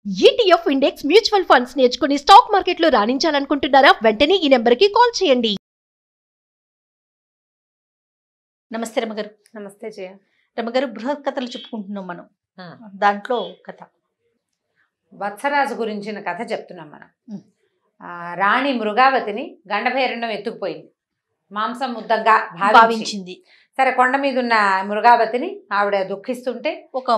ETF index mutual funds నేర్చుకుని stock మార్కెట్లో రాణించాలనుకుంటున్నారా? వెంటనే ఈ నెంబర్కి కాల్ చేయండి. నమస్తే రమగారు. నమస్తే జయ. రమగారు, బృహత్ కథలు చెప్పుకుంటున్నాం మనం. దాంట్లో కథ వత్సరాజు గురించిన కథ చెప్తున్నాం మనం. రాణి మృగావతిని గండభైరణం ఎత్తుకుపోయింది, మాంసం ముద్దంగా భావించింది. సరే, కొండ మీద ఉన్న మృగావతిని ఆవిడ దుఃఖిస్తుంటే ఒక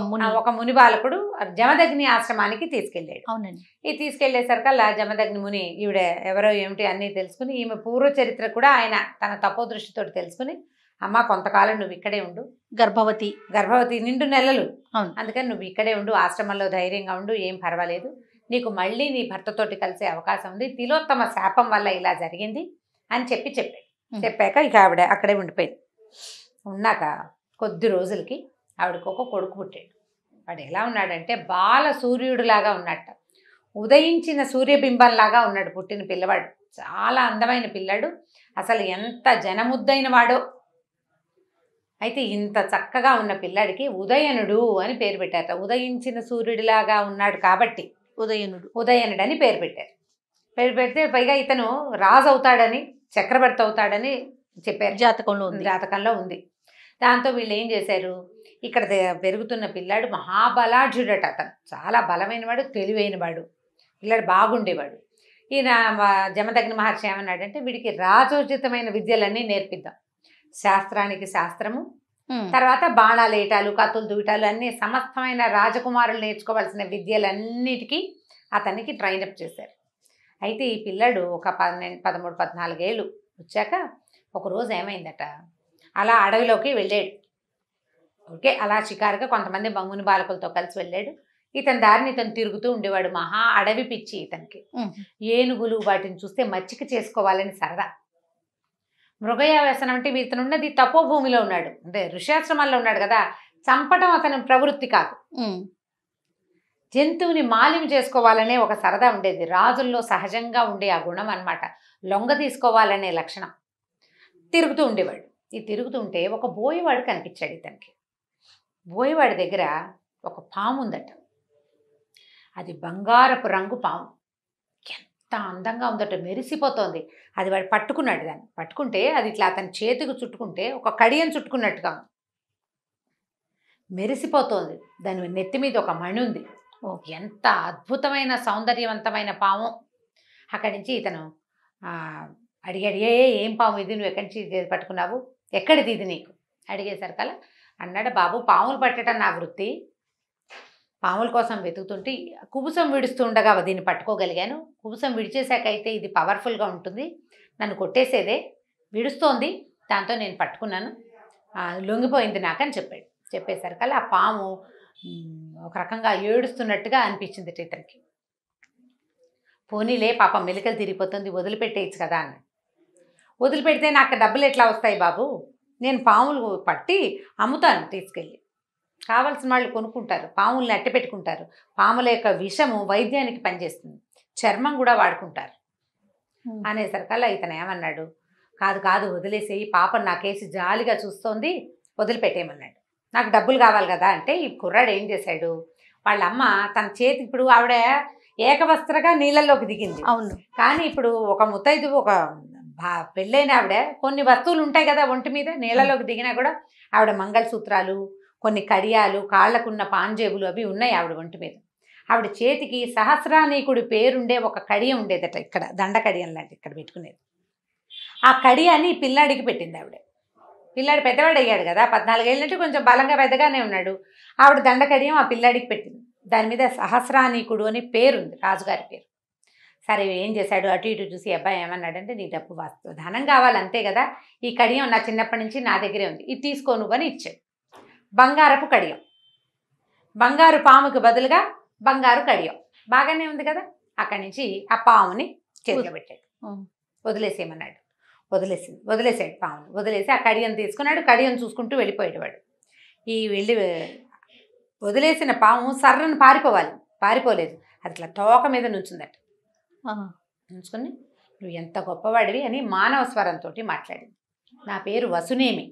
ముని బాలకుడు జమదగ్ని ఆశ్రమానికి తీసుకెళ్ళాడు. అవునండి. ఈ తీసుకెళ్లేసరికల్లా జమదగ్ని ముని ఈవిడ ఎవరో ఏమిటి అన్నీ తెలుసుకుని, ఈమె పూర్వ చరిత్ర కూడా ఆయన తన తపోదృష్టితో తెలుసుకుని, అమ్మ కొంతకాలం నువ్వు ఇక్కడే ఉండు, గర్భవతి నిండు నెలలు, అందుకని నువ్వు ఇక్కడే ఉండు, ఆశ్రమంలో ధైర్యంగా ఉండు, ఏం పర్వాలేదు, నీకు మళ్ళీ నీ భర్తతోటి కలిసే అవకాశం ఉంది, తిలోత్తమ శాపం వల్ల ఇలా జరిగింది అని చెప్పాక ఇక ఆవిడ అక్కడే ఉండిపోయింది. ఉన్నాక కొద్ది రోజులకి ఆవిడకు ఒక కొడుకు పుట్టాడు. వాడు ఎలా ఉన్నాడంటే బాల సూర్యుడులాగా ఉన్నట్ట, ఉదయించిన సూర్యబింబంలాగా ఉన్నాడు పుట్టిన పిల్లవాడు. చాలా అందమైన పిల్లాడు, అసలు ఎంత జనముద్దైన వాడో. అయితే ఇంత చక్కగా ఉన్న పిల్లాడికి ఉదయనుడు అని పేరు పెట్టారట. ఉదయించిన సూర్యుడిలాగా ఉన్నాడు కాబట్టి ఉదయనుడు అని పేరు పెట్టారు. పేరు పెడితే పైగా ఇతను రాజు అవుతాడని, చక్రవర్తి అవుతాడని చెప్పారు, జాతకంలో ఉంది. దాంతో వీళ్ళు ఏం చేశారు, ఇక్కడ పెరుగుతున్న పిల్లాడు మహాబలాఢ్యుడట. అతను చాలా బలమైనవాడు, తెలివైనవాడు, పిల్లాడు బాగుండేవాడు. ఈయన జమదగ్ని మహర్షి ఏమన్నాడంటే, వీడికి రాజోచితమైన విద్యలన్నీ నేర్పిద్దాం, శాస్త్రానికి శాస్త్రము, తర్వాత బాణాలు వేయటాలు, కత్తులు దువ్వటాలు అన్నీ సమస్తమైన రాజకుమారులు నేర్చుకోవాల్సిన విద్యలన్నిటికీ అతనికి ట్రైనప్ చేశారు. అయితే ఈ పిల్లాడు ఒక 13-14 ఏళ్ళు వచ్చాక ఒకరోజు ఏమైందట, అలా అడవిలోకి వెళ్ళాడు. ఓకే, అలా షికారుగా కొంతమంది ముని బాలకులతో కలిసి వెళ్ళాడు. ఇతని దారిని ఇతను తిరుగుతూ ఉండేవాడు. మహా అడవి పిచ్చి ఇతనికి. ఏనుగులు వాటిని చూస్తే మచ్చిక చేసుకోవాలని సరదా. మృగయ వ్యసనం అంటే ఇతను ఉన్నది తపోభూమిలో ఉన్నాడు, అంటే ఋష్యాశ్రమాల్లో ఉన్నాడు కదా, చంపటం అతని ప్రవృత్తి కాదు, జంతువుని మాలిం చేసుకోవాలనే ఒక సరదా ఉండేది. రాజుల్లో సహజంగా ఉండే ఆ గుణం అన్నమాట, లొంగ తీసుకోవాలనే లక్షణం. తిరుగుతూ ఉండేవాడు. ఈ తిరుగుతుంటే ఒక బోయవాడు కనిపించాడు ఇతనికి. బోయవాడి దగ్గర ఒక పాము ఉందట. అది బంగారపు రంగు పాము, ఎంత అందంగా ఉందట, మెరిసిపోతోంది. అది వాడు పట్టుకున్నాడు. దాన్ని పట్టుకుంటే అది ఇట్లా అతని చేతికి చుట్టుకుంటే ఒక కడియం చుట్టుకున్నట్టుగా ఉంది, మెరిసిపోతోంది. దాని నెత్తి మీద ఒక మణి ఉంది. ఎంత అద్భుతమైన సౌందర్యవంతమైన పాము. అక్కడి నుంచి ఇతను అడిగాడు, ఏం పాము ఇది, నువ్వు ఎక్కడి నుంచి పట్టుకున్నావు, ఎక్కడిది ఇది నీకు అడిగేసరికల్లా అన్నాడు, బాబు పాములు పట్టడం నా వృత్తి, పాముల కోసం వెతుకుతుంటే కుబుసం విడుస్తూ ఉండగా దీన్ని పట్టుకోగలిగాను, కుబుసం విడిచేశాకైతే ఇది పవర్ఫుల్గా ఉంటుంది, నన్ను కొట్టేసేదే, విడుస్తోంది, దాంతో నేను పట్టుకున్నాను, లొంగిపోయింది నాకు అని చెప్పాడు. చెప్పేసరికల్లా ఆ పాము ఒక రకంగా ఏడుస్తున్నట్టుగా అనిపించింది ఇతనికి. పోనీలే పాపం మెలికలు తిరిగిపోతుంది, వదిలిపెట్టేయచ్చు కదా అన్న. వదిలిపెడితే నాకు డబ్బులు ఎట్లా వస్తాయి బాబు, నేను పాములు పట్టి అమ్ముతాను, తీసుకెళ్ళి కావాల్సిన వాళ్ళు కొనుక్కుంటారు, పాముల్ని అట్టె పెట్టుకుంటారు, పాముల యొక్క విషము వైద్యానికి పనిచేస్తుంది, చర్మం కూడా వాడుకుంటారు అనేసరికల్లా ఇతను ఏమన్నాడు, కాదు వదిలేసేయి, పాపం నాకేసి జాలిగా చూస్తోంది, వదిలిపెట్టేయమన్నాడు. నాకు డబ్బులు కావాలి కదా అంటే ఈ కుర్రాడు ఏం చేశాడు, వాళ్ళ అమ్మ తన చేతి, ఇప్పుడు ఆవిడ ఏకవస్త్రగా నీళ్ళల్లోకి దిగింది, అవును, కానీ ఇప్పుడు ఒక ముత్తైదు, ఒక పెళ్ళైన ఆవిడ కొన్ని వస్తువులు ఉంటాయి కదా ఒంటి మీద, నీళ్ళలోకి దిగినా కూడా ఆవిడ మంగళసూత్రాలు, కొన్ని కడియాలు, కాళ్లకున్న పాంజేబులు అవి ఉన్నాయి ఆవిడ ఒంటి మీద. ఆవిడ చేతికి సహస్రానీకుడి పేరుండే ఒక కడియం ఉండేదట, ఇక్కడ దండ కడియం లాంటి ఇక్కడ పెట్టుకునేది. ఆ కడియాన్ని ఈ పిల్లాడికి పెట్టింది ఆవిడ. పిల్లాడు పెద్దవాడు అయ్యాడు కదా, 14 ఏళ్ళంటే కొంచెం బలంగా పెద్దగానే ఉన్నాడు. ఆవిడ దండ కడియం ఆ పిల్లాడికి పెట్టింది. దాని మీద సహస్రానీకుడు అని పేరుంది, రాజుగారి పేరు. సరే ఏం చేశాడు, అటు ఇటు చూసి అబ్బాయి ఏమన్నాడంటే, నీ డబ్బు ధనం కావాలి అంతే కదా, ఈ కడియం నా చిన్నప్పటి నుంచి నా దగ్గరే ఉంది, ఇది తీసుకో నువ్వు అని ఇచ్చాడు. బంగారపు కడియం, బంగారు పాముకి బదులుగా బంగారు కడియం, బాగానే ఉంది కదా. అక్కడి నుంచి ఆ పాముని చేతిలో పెట్టాడు, వదిలేసేయమన్నాడు. వదిలేసాడు పాముని, వదిలేసి ఆ కడియం తీసుకున్నాడు. కడియం చూసుకుంటూ వెళ్ళిపోయాడు వాడు. ఈ వెళ్ళి వదిలేసిన పాము సర్రను పారిపోలేదు, అది ఇట్లా తోక మీద నుంచుందట. నుంచుకొని, నువ్వు ఎంత గొప్పవాడివి అని మానవ స్వరంతో మాట్లాడింది. నా పేరు వసునేమి,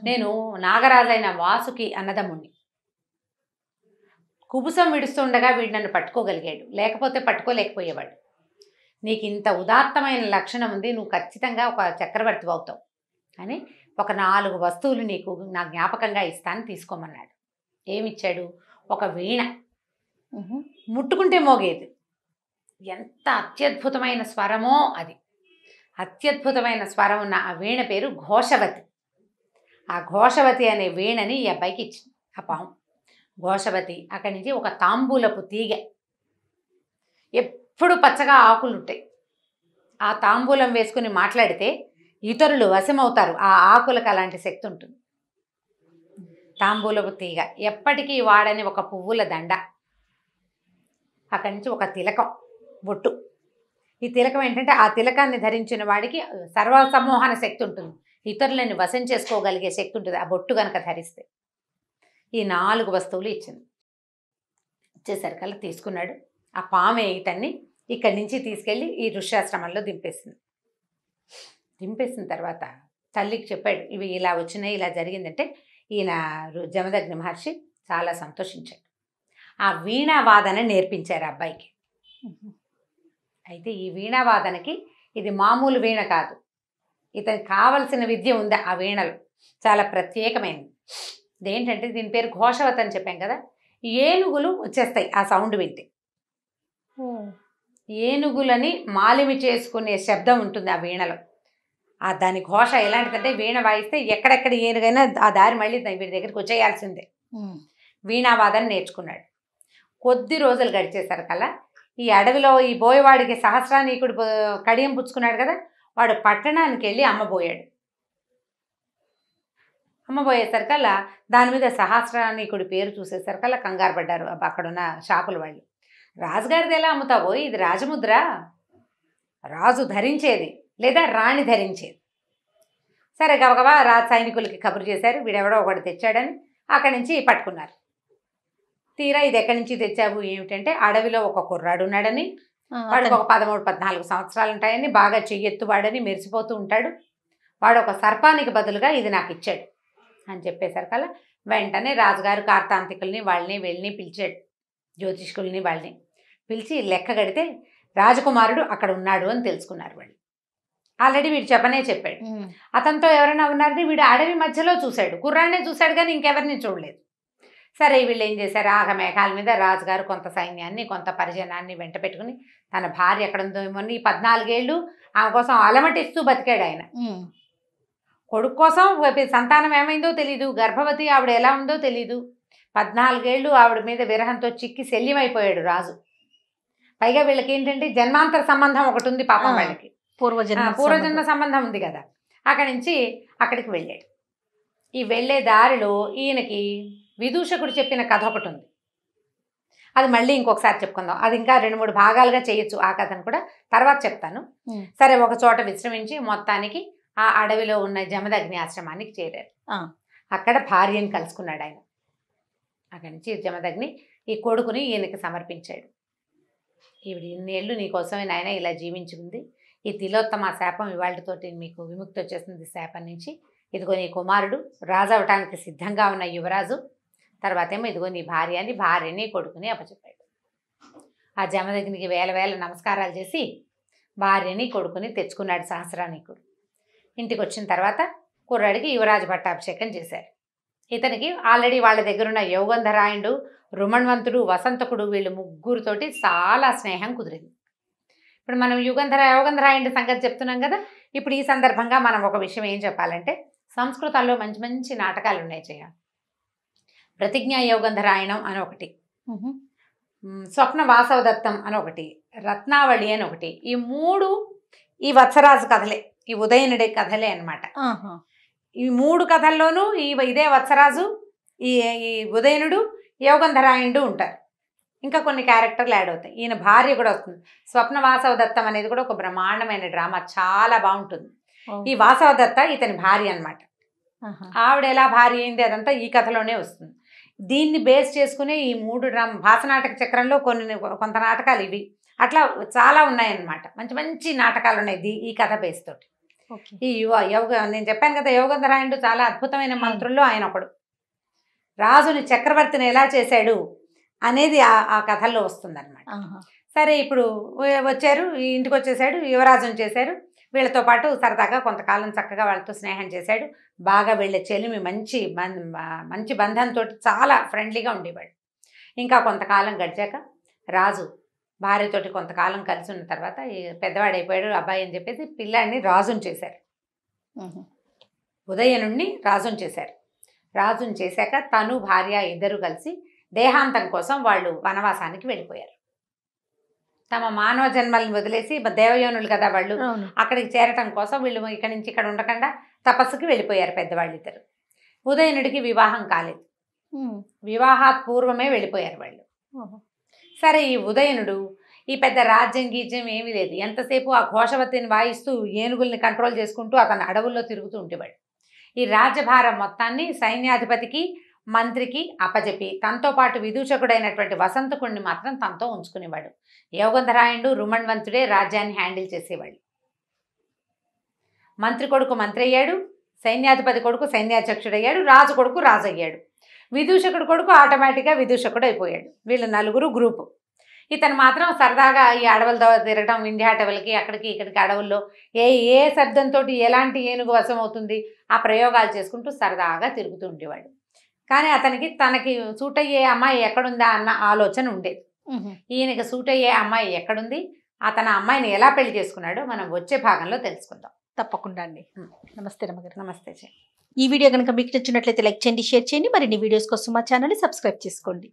నేను నాగరాజైన వాసుకి అన్నదమ్ముణ్ణి, కుబుసం విడుస్తుండగా వీడు నన్ను పట్టుకోగలిగాడు, లేకపోతే పట్టుకోలేకపోయేవాడు. నీకు ఇంత ఉదాత్తమైన లక్షణం ఉంది, నువ్వు ఖచ్చితంగా ఒక చక్రవర్తి అవుతావు అని ఒక 4 వస్తువులు నీకు నా జ్ఞాపకంగా ఇస్తాను, తీసుకోమన్నాడు. ఏమిచ్చాడు? ఒక వీణ, ముట్టుకుంటే మోగేది. ఎంత అత్యద్భుతమైన స్వరమో అది. అత్యద్భుతమైన స్వరం ఉన్న ఆ వీణ పేరు ఘోషవతి. ఆ ఘోషవతి అనే వీణని ఈ అబ్బాయికి ఇచ్చింది ఆ పాము. ఘోషవతి. అక్కడి నుంచి ఒక తాంబూలపు తీగ, ఎప్పుడు పచ్చగా ఆకులు ఉంటాయి. ఆ తాంబూలం వేసుకుని మాట్లాడితే ఇతరులు వశమవుతారు. ఆ ఆకులకు అలాంటి శక్తి ఉంటుంది. తాంబూలపు తీగ, ఎప్పటికీ వాడని ఒక పువ్వుల దండ, అక్కడి నుంచి ఒక తిలకం, బొట్టు. ఈ తిలకం ఏంటంటే ఆ తిలకాన్ని ధరించిన వాడికి సర్వసమోహన శక్తి ఉంటుంది, ఇతరులని వశం చేసుకోగలిగే శక్తి ఉంటుంది ఆ బొట్టు కనుక ధరిస్తే. ఈ 4 వస్తువులు ఇచ్చింది. ఇచ్చేసరికల్లా తీసుకున్నాడు. ఆ పామే ఇతన్ని ఇక్కడి నుంచి తీసుకెళ్ళి ఈ ఋష్యాశ్రమంలో దింపేసింది. దింపేసిన తర్వాత తల్లికి చెప్పాడు, ఇవి ఇలా వచ్చినాయి, ఇలా జరిగిందంటే ఈయన జమదగ్ని మహర్షి చాలా సంతోషించాడు. ఆ వీణావాదన నేర్పించారు అబ్బాయికి. అయితే ఈ వీణావాదనకి ఇది మామూలు వీణ కాదు, ఇతనికి కావలసిన విద్య ఉంది ఆ వీణలో, చాలా ప్రత్యేకమైనది. ఇదేంటంటే దీని పేరు ఘోషవతి అని చెప్పాం కదా, ఏనుగులు వచ్చేస్తాయి ఆ సౌండ్ వింటే. ఏనుగులని మాలిమి చేసుకునే శబ్దం ఉంటుంది ఆ వీణలో. ఆ దాని ఘోష ఎలాంటిదంటే వీణ వాయిస్తే ఎక్కడెక్కడ ఏనుగైనా ఆ దారి మళ్ళీ వీడి దగ్గరికి వచ్చేయాల్సిందే. వీణావాదన నేర్చుకున్నాడు. కొద్ది రోజులు గడిచేసరికల్లా ఈ అడవిలో ఈ బోయవాడికి సహస్రానీకుడు కడియం పుచ్చుకున్నాడు కదా, వాడు పట్టణానికి వెళ్ళి అమ్మబోయాడు. అమ్మబోయేసరికల్లా దాని మీద సహస్రానీకుడి పేరు చూసేసరికల్లా కంగారు పడ్డారు అక్కడున్న షాపుల వాళ్ళు. రాజుగారిది ఎలా అమ్ముతావో, ఇది రాజముద్ర, రాజు ధరించేది లేదా రాణి ధరించేది. సరే గబగబా రాజు సైనికులకి కబురు చేశారు, వీడెవడో ఒకటి తెచ్చాడని. అక్కడి నుంచి పట్టుకున్నారు. తీరా ఇది ఎక్కడి నుంచి తెచ్చావు ఏమిటంటే, అడవిలో ఒక కుర్రాడు ఉన్నాడని, వాడికి ఒక 13-14 సంవత్సరాలు ఉంటాయని, బాగా చెయ్యెత్తువాడని, మెరిసిపోతూ ఉంటాడు, వాడు ఒక సర్పానికి బదులుగా ఇది నాకు ఇచ్చాడు అని చెప్పేసరికల్లా వెంటనే రాజుగారు కార్తాంతికుల్ని వాళ్ళని వీళ్ళని పిలిచాడు, జ్యోతిష్కుల్ని వాళ్ళని పిలిచి లెక్క గడితే రాజకుమారుడు అక్కడ ఉన్నాడు అని తెలుసుకున్నారు వాళ్ళు. ఆల్రెడీ వీడు చెప్పాడు. అతనితో ఎవరైనా ఉన్నారని వీడు అడవి మధ్యలో చూశాడు, కుర్రాడినే చూశాడు కానీ ఇంకెవరిని చూడలేదు. సరే వీళ్ళు ఏం చేశారు, ఆగమేఘాల మీద రాజుగారు కొంత సైన్యాన్ని కొంత పరిజనాన్ని వెంట పెట్టుకుని తన భార్య ఎక్కడ ఉందో ఏమో 14 ఏళ్ళు ఆమె కోసం అలమటిస్తూ బతికాడు ఆయన. కొడుకు కోసం సంతానం ఏమైందో తెలీదు, గర్భవతి ఆవిడ ఎలా ఉందో తెలీదు. 14 ఏళ్ళు ఆవిడ మీద విరహంతో చిక్కి శల్యమైపోయాడు రాజు. పైగా వీళ్ళకి ఏంటంటే జన్మాంతర సంబంధం ఒకటి ఉంది పాపం వాళ్ళకి, పూర్వజన్మ సంబంధం ఉంది కదా. అక్కడి నుంచి అక్కడికి వెళ్ళాడు. ఈ వెళ్ళే దారిలో ఈయనకి విదూషకుడు చెప్పిన కథ ఒకటి ఉంది, అది మళ్ళీ ఇంకొకసారి చెప్పుకుందాం. అది ఇంకా 2-3 భాగాలుగా చేయొచ్చు, ఆ కథను కూడా తర్వాత చెప్తాను. సరే ఒక చోట విశ్రమించి మొత్తానికి ఆ అడవిలో ఉన్న జమదగ్ని ఆశ్రమానికి చేరారు. అక్కడ భార్యను కలుసుకున్నాడు ఆయన. అక్కడి నుంచి జమదగ్ని ఈ కొడుకుని ఈయనకి సమర్పించాడు. ఈవిడ ఇన్నేళ్ళు నీకోసమే నాయన ఇలా జీవించుకుంది, ఈ తిలోత్తమ శాపం ఇవాళతోటి మీకు విముక్తి వచ్చేసింది శాపం నుంచి. ఇదిగో నీ కుమారుడు రాజు అవటానికి సిద్ధంగా ఉన్న యువరాజు, తర్వాత ఏమో ఇదిగో నీ భార్యని కొడుకుని అప్పచెప్పాడు. ఆ జమదగ్నికి వేల నమస్కారాలు చేసి భార్యని కొడుకుని తెచ్చుకున్నాడు సహస్రానీకుడు. ఇంటికి వచ్చిన తర్వాత కుర్రాడికి యువరాజు పట్టాభిషేకం చేశారు. ఇతనికి ఆల్రెడీ వాళ్ళ దగ్గరున్న యోగంధరాయుడు, రుమణ్వంతుడు, వసంతకుడు వీళ్ళు ముగ్గురితోటి చాలా స్నేహం కుదిరింది. ఇప్పుడు మనం యోగంధరాయుడి సంగతి చెప్తున్నాం కదా. ఇప్పుడు ఈ సందర్భంగా మనం ఒక విషయం ఏం చెప్పాలంటే, సంస్కృతంలో మంచి మంచి నాటకాలు ఉన్నాయి చేయ. ప్రతిజ్ఞా యోగంధరాయణం అని ఒకటి, స్వప్న వాసవదత్తం అని ఒకటి, రత్నావళి అని ఒకటి. ఈ 3 ఈ వత్సరాజు కథలే, ఈ ఉదయనుడి కథలే అన్నమాట. ఈ 3 కథల్లోనూ ఇదే వత్సరాజు, ఈ ఉదయనుడు, యోగంధరాయుడు ఉంటారు. ఇంకా కొన్ని క్యారెక్టర్లు యాడ్ అవుతాయి. ఈయన భార్య కూడా వస్తుంది. స్వప్న వాసవదత్తం అనేది కూడా ఒక బ్రహ్మాండమైన డ్రామా, చాలా బాగుంటుంది. ఈ వాసవదత్త ఇతని భార్య అన్నమాట. ఆవిడ ఎలా భార్య అయింది అదంతా ఈ కథలోనే వస్తుంది. దీన్ని బేస్ చేసుకునే ఈ 3 డ్రామా, భాసనాటక చక్రంలో కొంత నాటకాలు ఇవి, అట్లా చాలా ఉన్నాయన్నమాట. మంచి మంచి నాటకాలు ఉన్నాయి ఈ కథ బేస్ తోటి. ఈ నేను చెప్పాను కదా, యోగంధరాయుడు చాలా అద్భుతమైన మంత్రుల్లో ఆయన ఒకడు. రాజుని చక్రవర్తిని ఎలా చేశాడు, అనేది ఆ కథల్లో వస్తుందన్నమాట. సరే ఇప్పుడు వచ్చారు, ఈ ఇంటికి వచ్చేసాడు, యువరాజుని చేశారు. వీళ్ళతో పాటు సరదాగా కొంతకాలం చక్కగా వాళ్ళతో స్నేహం చేశాడు. బాగా వీళ్ళ చెలిమి మంచి బంధంతో చాలా ఫ్రెండ్లీగా ఉండేవాడు. ఇంకా కొంతకాలం గడిచాక రాజు భార్యతోటి కొంతకాలం కలిసి ఉన్న తర్వాత ఈ పెద్దవాడైపోయాడు అబ్బాయి అని చెప్పేసి పిల్లాడిని రాజుని చేశారు. ఉదయనుడిని రాజుని చేశారు. రాజుని చేశాక తను భార్య ఇద్దరు కలిసి దేహాంతం కోసం వాళ్ళు వనవాసానికి వెళ్ళిపోయారు. తమ మానవ జన్మల్ని వదిలేసి దేవయోనులు కదా వాళ్ళు, అక్కడికి చేరటం కోసం వీళ్ళు ఇక్కడి నుంచి ఇక్కడ ఉండకుండా తపస్సుకి వెళ్ళిపోయారు పెద్దవాళ్ళు ఇద్దరు. ఉదయనుడికి వివాహం కాలేదు, వివాహాత్ పూర్వమే వెళ్ళిపోయారు వాళ్ళు. సరే ఈ ఉదయనుడు ఈ పెద్ద రాజ్యం గీజ్యం ఏమీ లేదు, ఎంతసేపు ఆ ఘోషవతిని వాయిస్తూ ఏనుగుల్ని కంట్రోల్ చేసుకుంటూ అతను అడవుల్లో తిరుగుతూ ఉండేవాడు. ఈ రాజ్యభారం మొత్తాన్ని సైన్యాధిపతికి మంత్రికి అప్పచెప్పి తనతో పాటు విదూషకుడైనటువంటి వసంతకుడిని మాత్రం తనతో ఉంచుకునేవాడు. యోగంధరాయుడు రుమణ్వంతుడే రాజ్యాన్ని హ్యాండిల్ చేసేవాళ్ళు. మంత్రి కొడుకు మంత్రి అయ్యాడు, సైన్యాధిపతి కొడుకు సైన్యాధ్యక్షుడయ్యాడు, రాజు కొడుకు రాజు అయ్యాడు, విదూషకుడు కొడుకు ఆటోమేటిక్గా విదూషకుడు అయిపోయాడు. వీళ్ళు నలుగురు గ్రూపు. ఇతను మాత్రం సరదాగా ఈ అడవులతో తిరగడం, వింధ్య అటవులకి అక్కడికి ఇక్కడికి అడవుల్లో ఏ శబ్దంతో ఎలాంటి ఏనుగు వశం అవుతుంది ఆ ప్రయోగాలు చేసుకుంటూ సరదాగా తిరుగుతూ ఉండేవాడు. కానీ అతనికి తనకి సూట్ అయ్యే అమ్మాయి ఎక్కడుందా అన్న ఆలోచన ఉండేది. ఈయనకి సూట్ అయ్యే అమ్మాయి ఎక్కడుంది, అతను అమ్మాయిని ఎలా పెళ్లి చేసుకున్నాడో మనం వచ్చే భాగంలో తెలుసుకుందాం. తప్పకుండా అండి. నమస్తే రమగారు. నమస్తే. ఈ వీడియో కనుక మీకు నచ్చినట్లయితే లైక్ చేయండి, షేర్ చేయండి. మరిన్ని వీడియోస్ కోసం మా ఛానల్ని సబ్స్క్రైబ్ చేసుకోండి.